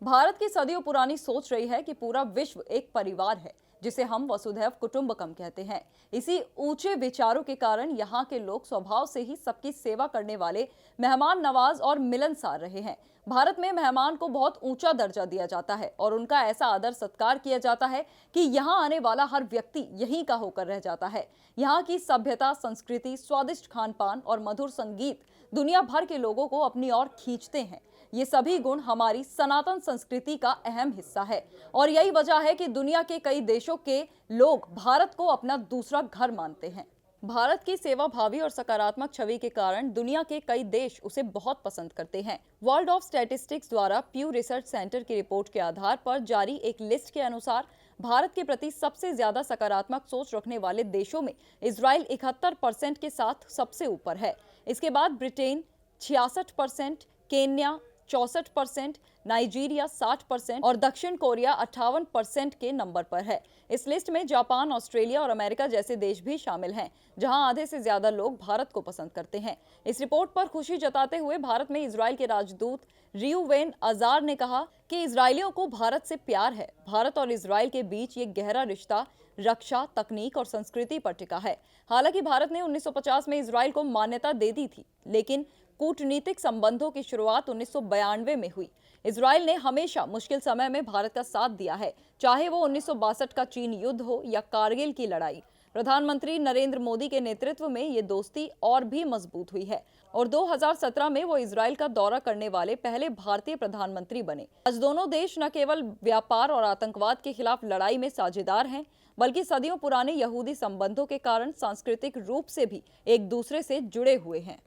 भारत की सदियों पुरानी सोच रही है कि पूरा विश्व एक परिवार है, जिसे हम वसुधैव कुटुंबकम कहते हैं। इसी ऊंचे विचारों के कारण यहाँ के लोग स्वभाव से ही सबकी सेवा करने वाले, मेहमान नवाज और मिलनसार रहे हैं। भारत में मेहमान को बहुत ऊंचा दर्जा दिया जाता है और उनका ऐसा आदर सत्कार किया जाता है कि यहाँ आने वाला हर व्यक्ति यहीं का होकर रह जाता है। यहाँ की सभ्यता, संस्कृति, स्वादिष्ट खान पान और मधुर संगीत दुनिया भर के लोगों को अपनी ओर खींचते हैं। ये सभी गुण हमारी सनातन संस्कृति का अहम हिस्सा है और यही वजह है कि दुनिया के कई देशों के लोग भारत को अपना दूसरा घर मानते हैं। भारत की सेवाभावी और सकारात्मक छवि के कारण दुनिया के कई देश उसे बहुत पसंद करते हैं। वर्ल्ड ऑफ स्टैटिस्टिक्स द्वारा प्यू रिसर्च सेंटर की रिपोर्ट के आधार पर जारी एक लिस्ट के अनुसार भारत के प्रति सबसे ज्यादा सकारात्मक सोच रखने वाले देशों में इजराइल 71% के साथ सबसे ऊपर है। इसके बाद ब्रिटेन 66%, केन्या 64%, नाइजीरिया 60% और दक्षिण कोरिया 58% के नंबर पर है। इस लिस्ट में जापान, ऑस्ट्रेलिया और अमेरिका जैसे देश भी शामिल हैं, जहां आधे से ज्यादा लोग भारत को पसंद करते हैं। इस रिपोर्ट पर खुशी जताते हुए भारत में इजराइल के राजदूत रियूवेन अजार ने कहा कि इजरायलियों को भारत से प्यार है। भारत और इजराइल के बीच ये गहरा रिश्ता रक्षा, तकनीक और संस्कृति पर टिका है। हालांकि भारत ने 1950 में इजराइल को मान्यता दे दी थी, लेकिन कूटनीतिक संबंधों की शुरुआत 1992 में हुई। इजराइल ने हमेशा मुश्किल समय में भारत का साथ दिया है, चाहे वो 1962 का चीन युद्ध हो या कारगिल की लड़ाई। प्रधानमंत्री नरेंद्र मोदी के नेतृत्व में ये दोस्ती और भी मजबूत हुई है और 2017 में वो इजराइल का दौरा करने वाले पहले भारतीय प्रधानमंत्री बने। आज दोनों देश न केवल व्यापार और आतंकवाद के खिलाफ लड़ाई में साझेदार हैं, बल्कि सदियों पुराने यहूदी संबंधों के कारण सांस्कृतिक रूप से भी एक दूसरे से जुड़े हुए हैं।